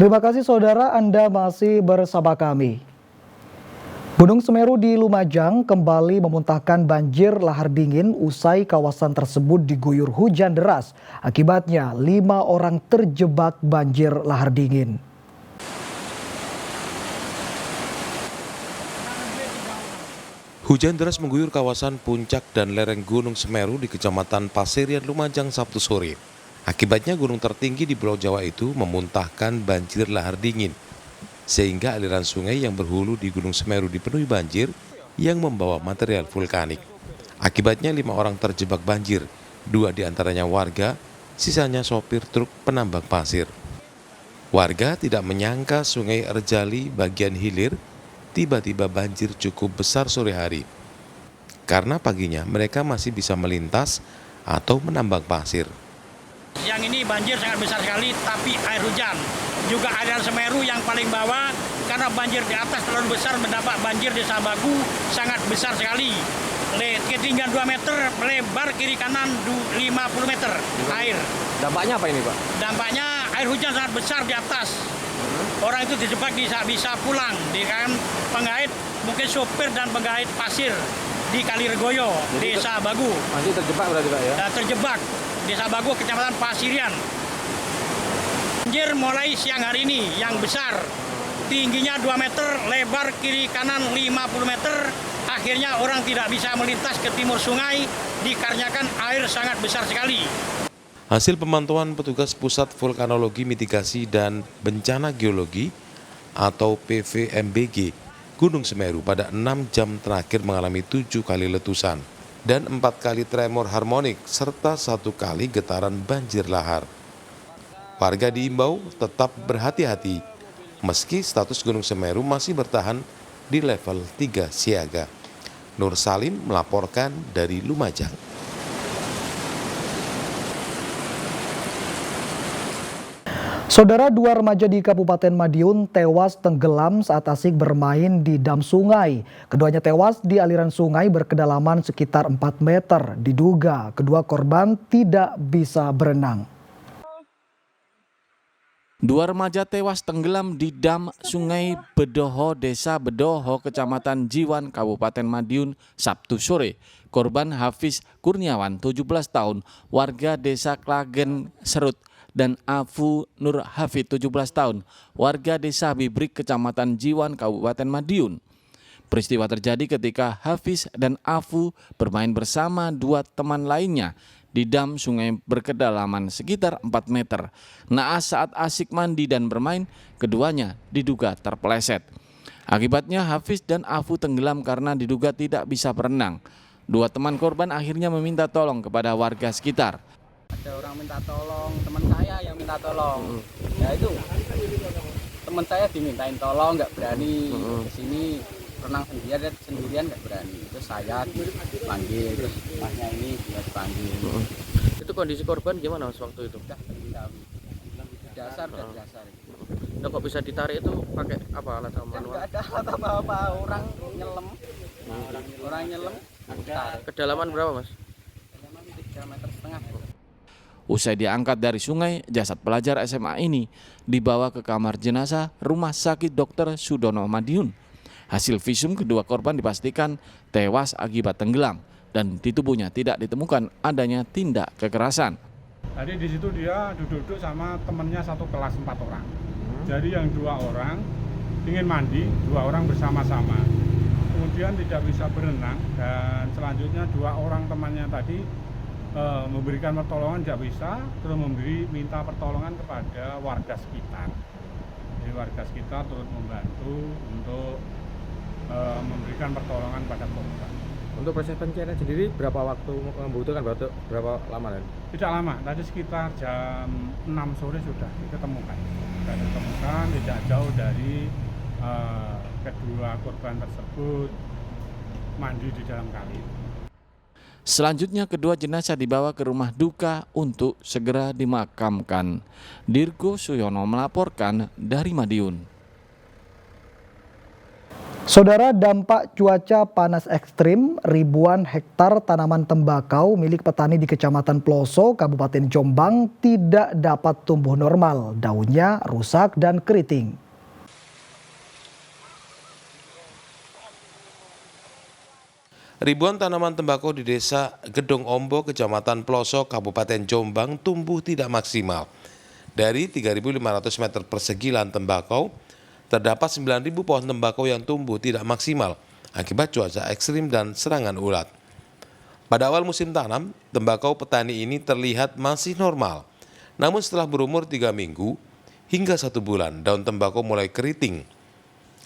Terima kasih saudara, Anda masih bersama kami. Gunung Semeru di Lumajang kembali memuntahkan banjir lahar dingin usai kawasan tersebut diguyur hujan deras. Akibatnya 5 orang terjebak banjir lahar dingin. Hujan deras mengguyur kawasan puncak dan lereng Gunung Semeru di Kecamatan Pasirian, Lumajang Sabtu sore. Akibatnya gunung tertinggi di Pulau Jawa itu memuntahkan banjir lahar dingin, sehingga aliran sungai yang berhulu di Gunung Semeru dipenuhi banjir yang membawa material vulkanik. Akibatnya 5 orang terjebak banjir, 2 diantaranya warga, sisanya sopir truk penambang pasir. Warga tidak menyangka Sungai Erjali bagian hilir tiba-tiba banjir cukup besar sore hari. Karena paginya mereka masih bisa melintas atau menambang pasir. Siang ini banjir sangat besar sekali, tapi air hujan. Juga aliran Semeru yang paling bawah, karena banjir di atas terlalu besar, mendapat banjir di Sabagu sangat besar sekali. Ketinggian 2 meter, lebar kiri kanan 50 meter air. Dampaknya apa ini, Pak? Dampaknya air hujan sangat besar di atas. Orang itu terjebak bisa pulang. Kan penggait, mungkin sopir dan penggait pasir di Kaliregoyo, Desa Bagu. Masih terjebak berarti, Pak, ya? Terjebak. Desa Bagu, Kecamatan Pasirian. Banjir mulai siang hari ini yang besar, tingginya 2 meter, lebar kiri kanan 50 meter. Akhirnya orang tidak bisa melintas ke timur sungai dikarenakan air sangat besar sekali. Hasil pemantauan petugas Pusat Vulkanologi Mitigasi dan Bencana Geologi atau PVMBG Gunung Semeru pada 6 jam terakhir mengalami 7 kali letusan dan 4 kali tremor harmonik serta 1 kali getaran banjir lahar. Warga diimbau tetap berhati-hati meski status Gunung Semeru masih bertahan di level 3 siaga. Nur Salim melaporkan dari Lumajang. Saudara, 2 remaja di Kabupaten Madiun tewas tenggelam saat asik bermain di dam sungai. Keduanya tewas di aliran sungai berkedalaman sekitar 4 meter. Diduga kedua korban tidak bisa berenang. 2 remaja tewas tenggelam di dam Sungai Bedoho, Desa Bedoho, Kecamatan Jiwan, Kabupaten Madiun, Sabtu sore. Korban Hafiz Kurniawan, 17 tahun, warga Desa Klagen Serut, dan Afu Nur Hafid, 17 tahun, warga Desa Bibrik, Kecamatan Jiwan, Kabupaten Madiun. Peristiwa terjadi ketika Hafiz dan Afu bermain bersama 2 teman lainnya di dam sungai berkedalaman sekitar 4 meter. Naas saat asik mandi dan bermain, keduanya diduga terpeleset. Akibatnya Hafiz dan Afu tenggelam karena diduga tidak bisa berenang. 2 teman korban akhirnya meminta tolong kepada warga sekitar. Ada orang minta tolong, teman saya yang minta tolong. Ya itu, teman saya dimintain tolong, nggak berani ke sini renang sendirian nggak berani. Terus saya dipanggil, terus masnya ini juga dipanggil. Itu kondisi korban gimana Mas waktu itu? Udah terendam, dasar. Nah, kok bisa ditarik itu pakai apa alat manual? Nggak ada alat apa-apa, orang nyelam. Orang nyelam. Kedalaman berapa, Mas? Kedalaman 3,5 meter. Usai diangkat dari sungai, jasad pelajar SMA ini dibawa ke kamar jenazah Rumah Sakit Dr. Sudono Madiun. Hasil visum kedua korban dipastikan tewas akibat tenggelam dan di tubuhnya tidak ditemukan adanya tindak kekerasan. Tadi di situ dia duduk-duduk sama temennya satu kelas 4 orang. Jadi yang 2 orang ingin mandi, 2 orang bersama-sama. Kemudian tidak bisa berenang dan selanjutnya 2 orang temannya tadi memberikan pertolongan tidak bisa, terus minta pertolongan kepada warga sekitar. Jadi warga sekitar turut membantu untuk memberikan pertolongan pada korban. Untuk proses pencarian sendiri berapa waktu membutuhkan, berapa lama kan? Tidak lama, tadi sekitar jam 6 sore sudah ditemukan. Tidak jauh dari kedua korban tersebut mandi di dalam kali. Selanjutnya kedua jenazah dibawa ke rumah duka untuk segera dimakamkan. Dirgo Suyono melaporkan dari Madiun. Saudara, dampak cuaca panas ekstrim, ribuan hektar tanaman tembakau milik petani di Kecamatan Ploso, Kabupaten Jombang tidak dapat tumbuh normal. Daunnya rusak dan keriting. Ribuan tanaman tembakau di desa Gedong Ombo, Kecamatan Ploso, Kabupaten Jombang tumbuh tidak maksimal. Dari 3.500 meter persegi lahan tembakau, terdapat 9.000 pohon tembakau yang tumbuh tidak maksimal akibat cuaca ekstrim dan serangan ulat. Pada awal musim tanam, tembakau petani ini terlihat masih normal. Namun setelah berumur 3 minggu hingga 1 bulan, daun tembakau mulai keriting.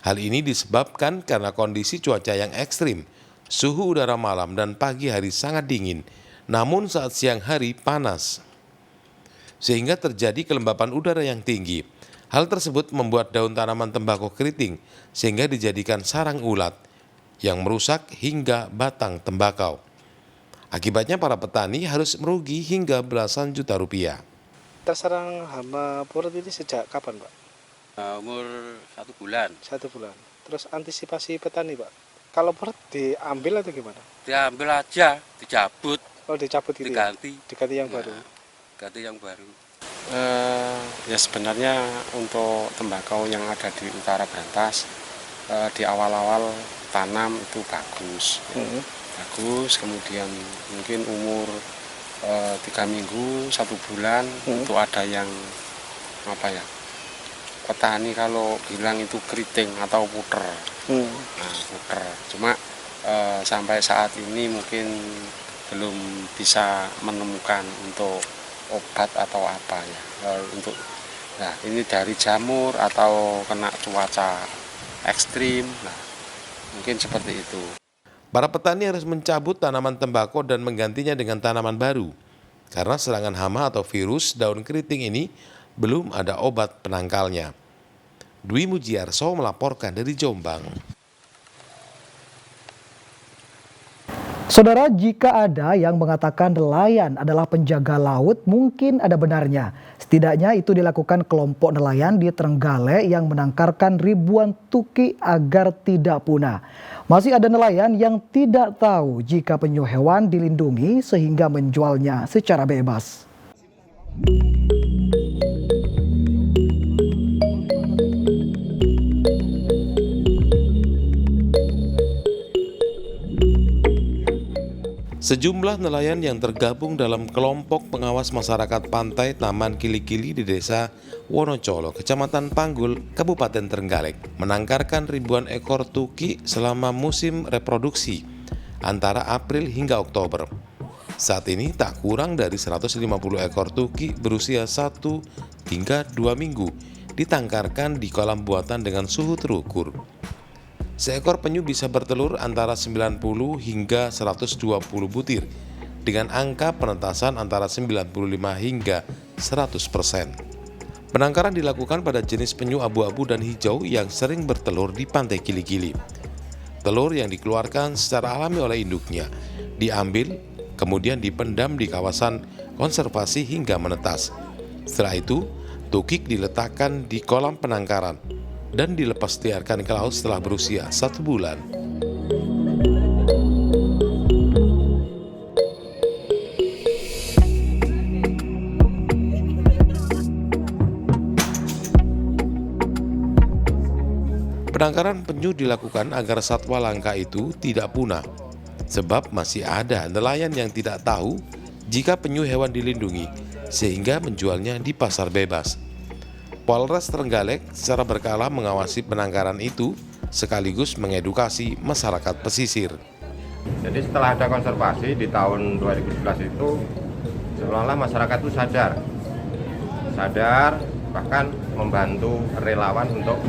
Hal ini disebabkan karena kondisi cuaca yang ekstrim. Suhu udara malam dan pagi hari sangat dingin, namun saat siang hari panas. Sehingga terjadi kelembapan udara yang tinggi. Hal tersebut membuat daun tanaman tembakau keriting sehingga dijadikan sarang ulat yang merusak hingga batang tembakau. Akibatnya para petani harus merugi hingga belasan juta rupiah. Terserang hama purut ini sejak kapan, Pak? Umur 1 bulan. 1 bulan. Terus antisipasi petani, Pak? Kalau purut diambil atau gimana? Diambil aja, dicabut. Oh, dicabut gitu diganti. Ya? Diganti yang baru. Ganti yang baru. Ya sebenarnya untuk tembakau yang ada di utara Brantas di awal-awal tanam itu bagus. Bagus, kemudian mungkin umur 3 minggu, 1 bulan itu ada yang petani kalau bilang itu keriting atau puter. Nah, puter. Cuma sampai saat ini mungkin belum bisa menemukan untuk obat atau apa ya. Nah, ini dari jamur atau kena cuaca ekstrim. Nah, mungkin seperti itu. Para petani harus mencabut tanaman tembakau dan menggantinya dengan tanaman baru. Karena serangan hama atau virus daun keriting ini belum ada obat penangkalnya. Dwi Mujiarso melaporkan dari Jombang. Saudara, jika ada yang mengatakan nelayan adalah penjaga laut, mungkin ada benarnya. Setidaknya itu dilakukan kelompok nelayan di Trenggalek yang menangkarkan ribuan tuki agar tidak punah. Masih ada nelayan yang tidak tahu jika penyu hewan dilindungi sehingga menjualnya secara bebas. Sejumlah nelayan yang tergabung dalam kelompok pengawas masyarakat pantai Taman Kili-Kili di desa Wonocolo, Kecamatan Panggul, Kabupaten Trenggalek, menangkarkan ribuan ekor tuki selama musim reproduksi antara April hingga Oktober. Saat ini tak kurang dari 150 ekor tuki berusia 1 hingga 2 minggu ditangkarkan di kolam buatan dengan suhu terukur. Seekor penyu bisa bertelur antara 90 hingga 120 butir dengan angka penetasan antara 95 hingga 100%. Penangkaran dilakukan pada jenis penyu abu-abu dan hijau yang sering bertelur di pantai Kili-Kili. Telur yang dikeluarkan secara alami oleh induknya diambil, kemudian dipendam di kawasan konservasi hingga menetas. Setelah itu, tukik diletakkan di kolam penangkaran dan dilepas liarkan ke laut setelah berusia 1 bulan. Penangkaran penyu dilakukan agar satwa langka itu tidak punah, sebab masih ada nelayan yang tidak tahu jika penyu hewan dilindungi, sehingga menjualnya di pasar bebas. Polres Trenggalek secara berkala mengawasi penangkaran itu sekaligus mengedukasi masyarakat pesisir. Jadi setelah ada konservasi di tahun 2011 itu seolah-olah masyarakat itu sadar bahkan membantu relawan untuk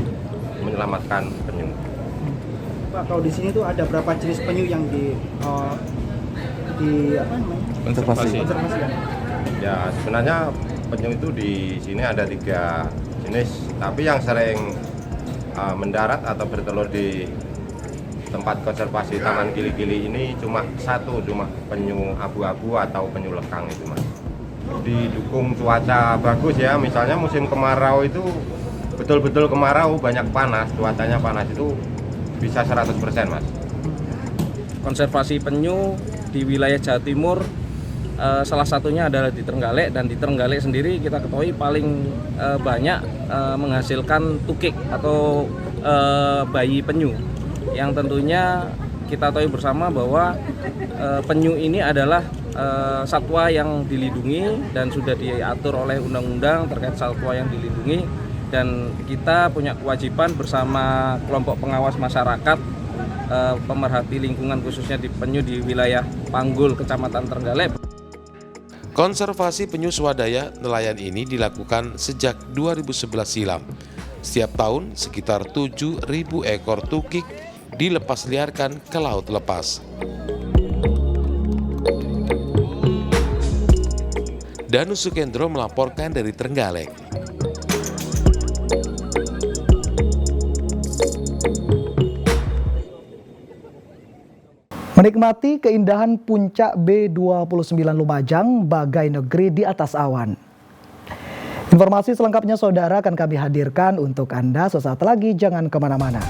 menyelamatkan penyu. Pak, kalau di sini tuh ada berapa jenis penyu yang konservasi? Ya sebenarnya penyu itu di sini ada 3 jenis, tapi yang sering mendarat atau bertelur di tempat konservasi Taman Kili-Kili ini cuma penyu abu-abu atau penyu lekang itu, Mas. Didukung cuaca bagus ya, misalnya musim kemarau itu betul-betul kemarau, banyak panas, cuacanya panas itu bisa 100% Mas. Konservasi penyu di wilayah Jawa Timur salah satunya adalah di Trenggalek, dan di Trenggalek sendiri kita ketahui paling banyak menghasilkan tukik atau bayi penyu, yang tentunya kita tahu bersama bahwa penyu ini adalah satwa yang dilindungi dan sudah diatur oleh undang-undang terkait satwa yang dilindungi, dan kita punya kewajiban bersama kelompok pengawas masyarakat pemerhati lingkungan khususnya di penyu di wilayah Panggul, Kecamatan Trenggalek. Konservasi penyu swadaya nelayan ini dilakukan sejak 2011 silam. Setiap tahun sekitar 7.000 ekor tukik dilepas liarkan ke laut lepas. Danu Sukendro melaporkan dari Trenggalek. Menikmati keindahan puncak B29 Lumajang bagai negeri di atas awan. Informasi selengkapnya saudara akan kami hadirkan untuk Anda sesaat lagi, jangan kemana-mana.